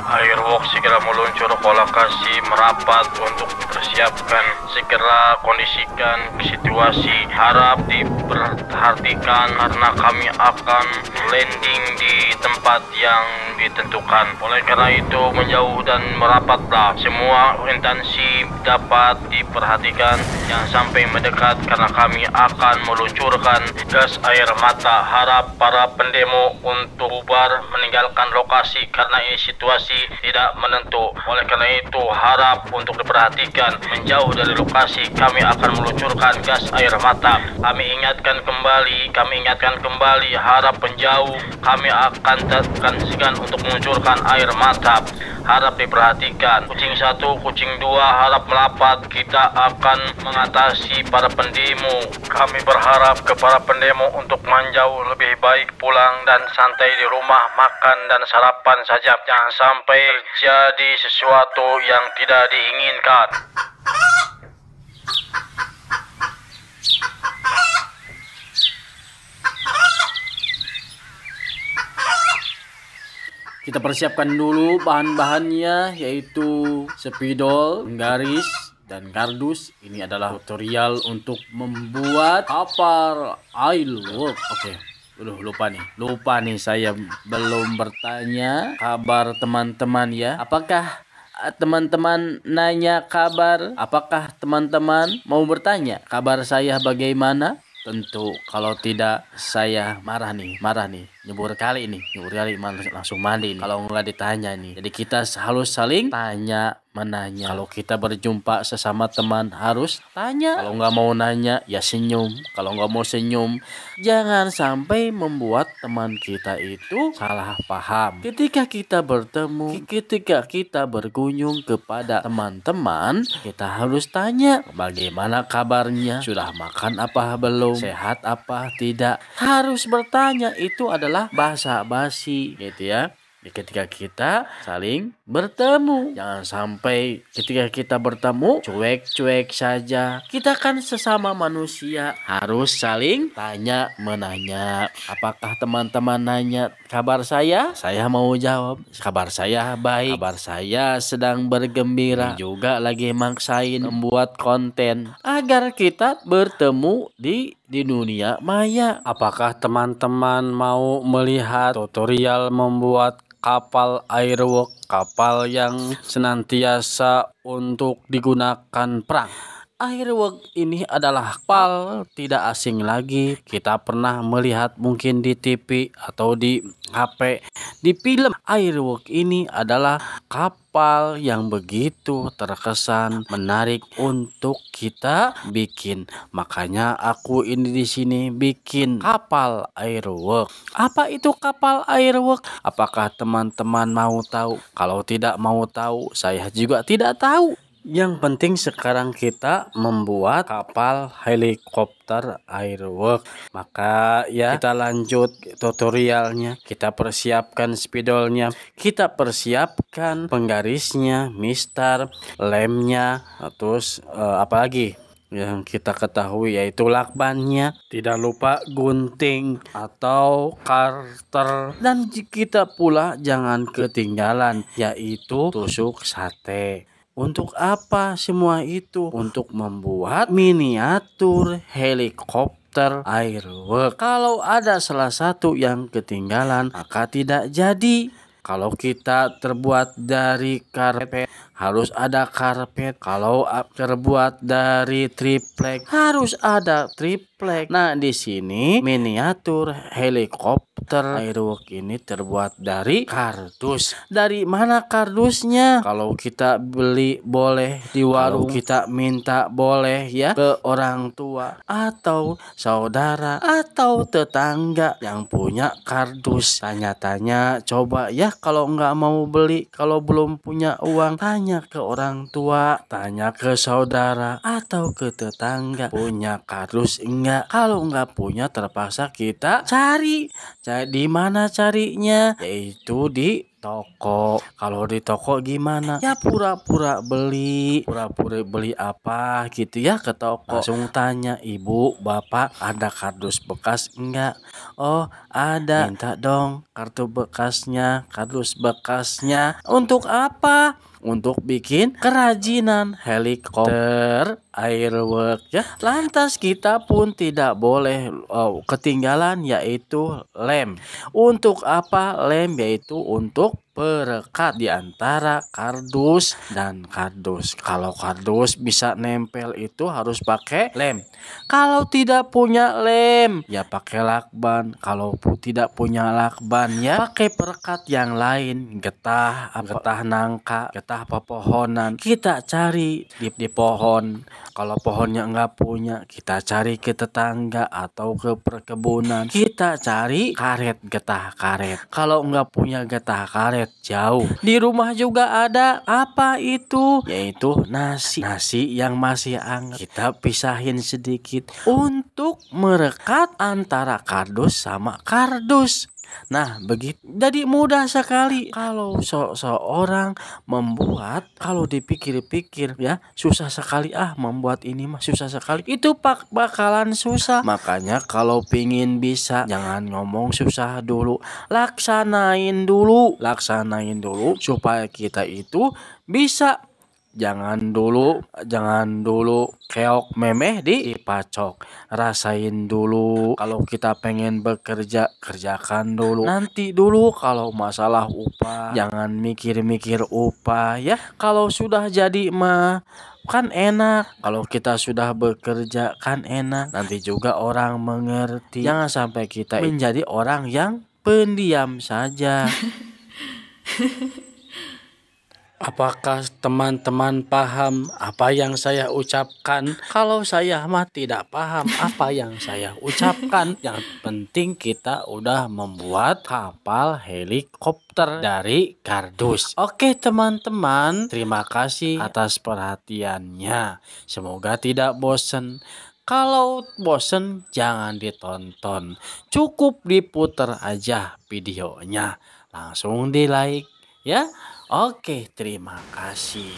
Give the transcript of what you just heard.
Airwalk segera meluncur ke lokasi merapat untuk persiapkan. Segera kondisikan situasi. Harap diperhatikan karena kami akan landing di tempat yang ditentukan. Oleh karena itu menjauh dan merapatlah. Semua intensi dapat diperhatikan. Jangan sampai mendekat karena kami akan meluncurkan gas air mata. Harap para pendemo untuk bubar meninggalkan lokasi karena ini situasi tidak menentu. Oleh karena itu harap untuk diperhatikan, menjauh dari lokasi. Kami akan meluncurkan gas air mata. Kami ingatkan kembali, harap menjauh. Kami akan tekan segan untuk meluncurkan air mata. Harap diperhatikan. Kucing 1, kucing 2 harap merapat. Kita akan mengatasi para pendemo. Kami berharap ke para pendemo untuk menjauh, lebih baik pulang dan santai di rumah, makan dan sarapan saja. Jangan sampai terjadi sesuatu yang tidak diinginkan. Kita persiapkan dulu bahan-bahannya, yaitu spidol, penggaris, dan kardus. Ini adalah tutorial untuk membuat kapal airwalk. Oke. Lupa nih saya belum bertanya kabar teman-teman ya. Apakah teman-teman nanya kabar? Apakah teman-teman mau bertanya kabar saya bagaimana? Tentu kalau tidak saya marah nih, nyebur kali langsung mandi nih, kalau nggak ditanya nih. Jadi kita harus saling tanya menanya. Kalau kita berjumpa sesama teman harus tanya. Kalau nggak mau nanya ya senyum. Kalau nggak mau senyum, jangan sampai membuat teman kita itu salah paham. Ketika kita bertemu, ketika kita berkunjung kepada teman-teman, kita harus tanya bagaimana kabarnya, sudah makan apa belum, sehat apa tidak. Harus bertanya, itu adalah basa-basi gitu ya. Ketika kita saling bertemu, jangan sampai ketika kita bertemu cuek-cuek saja. Kita kan sesama manusia, harus saling tanya menanya. Apakah teman-teman nanya kabar saya mau jawab kabar saya baik, kabar saya sedang bergembira. Ini juga lagi maksain membuat konten agar kita bertemu di dunia maya. Apakah teman-teman mau melihat tutorial membuat kapal airwalk, kapal yang senantiasa untuk digunakan perang? Airwalk ini adalah kapal tidak asing lagi. Kita pernah melihat mungkin di TV atau di HP, di film. Airwalk ini adalah kapal yang begitu terkesan menarik untuk kita bikin. Makanya aku ini di sini bikin kapal airwalk. Apa itu kapal airwalk? Apakah teman-teman mau tahu? Kalau tidak mau tahu, saya juga tidak tahu. Yang penting sekarang kita membuat kapal helikopter airwalk. Maka ya kita lanjut tutorialnya. Kita persiapkan spidolnya, kita persiapkan penggarisnya, mistar, lemnya, terus apalagi yang kita ketahui yaitu lakbannya. Tidak lupa gunting atau karter, dan kita pula jangan ketinggalan yaitu tusuk sate. Untuk apa semua itu? Untuk membuat miniatur helikopter airwalk. Kalau ada salah satu yang ketinggalan, maka tidak jadi. Kalau kita terbuat dari karpet, harus ada karpet. Kalau terbuat dari triplek, harus ada triplek. Nah, di sini miniatur helikopter airwalk ini terbuat dari kardus. Dari mana kardusnya? Kalau kita beli boleh di warung, kita minta boleh ya ke orang tua atau saudara atau tetangga yang punya kardus. Tanya-tanya coba ya, kalau nggak mau beli, kalau belum punya uang, tanya ke orang tua, tanya ke saudara atau ke tetangga, punya kardus enggak? Kalau nggak punya, terpaksa kita cari. Di mana carinya? Yaitu di toko. Kalau di toko gimana? Ya pura-pura beli. Pura-pura beli apa gitu ya ke toko. Langsung tanya, ibu, bapak ada kardus bekas enggak? Oh ada. Minta dong kartu bekasnya, kardus bekasnya. Untuk apa? Untuk bikin kerajinan helikopter airwork ya. Lantas kita pun tidak boleh ketinggalan yaitu lem. Untuk apa lem? Yaitu untuk perekat di antara kardus dan kardus. Kalau kardus bisa nempel itu harus pakai lem. Kalau tidak punya lem ya pakai lakban. Kalau tidak punya lakban ya pakai perekat yang lain. Getah nangka, getah pepohonan. Kita cari di pohon. Kalau pohonnya nggak punya, kita cari ke tetangga atau ke perkebunan. Kita cari karet, getah karet. Kalau nggak punya getah karet, jauh. Di rumah juga ada apa itu? Yaitu nasi. Nasi yang masih hangat. Kita pisahin sedikit untuk merekat antara kardus sama kardus. Nah begitu, jadi mudah sekali. Kalau seorang membuat, kalau dipikir-pikir ya susah sekali, membuat ini mah susah sekali, itu bakalan susah. Makanya kalau pingin bisa, jangan ngomong susah dulu, laksanain dulu supaya kita itu bisa. Jangan dulu keok memeh dipacok. Rasain dulu. Kalau kita pengen bekerja, kerjakan dulu. Nanti dulu kalau masalah upah, jangan mikir-mikir upah ya. Kalau sudah jadi mah kan enak. Kalau kita sudah bekerja kan enak. Nanti juga orang mengerti. Jangan sampai kita menjadi orang yang pendiam saja. Apakah teman-teman paham apa yang saya ucapkan? Kalau saya mah tidak paham apa yang saya ucapkan. Yang penting kita udah membuat kapal helikopter dari kardus. Oke teman-teman, terima kasih atas perhatiannya. Semoga tidak bosan. Kalau bosan jangan ditonton. Cukup diputer aja videonya. Langsung di like ya. Oke, terima kasih.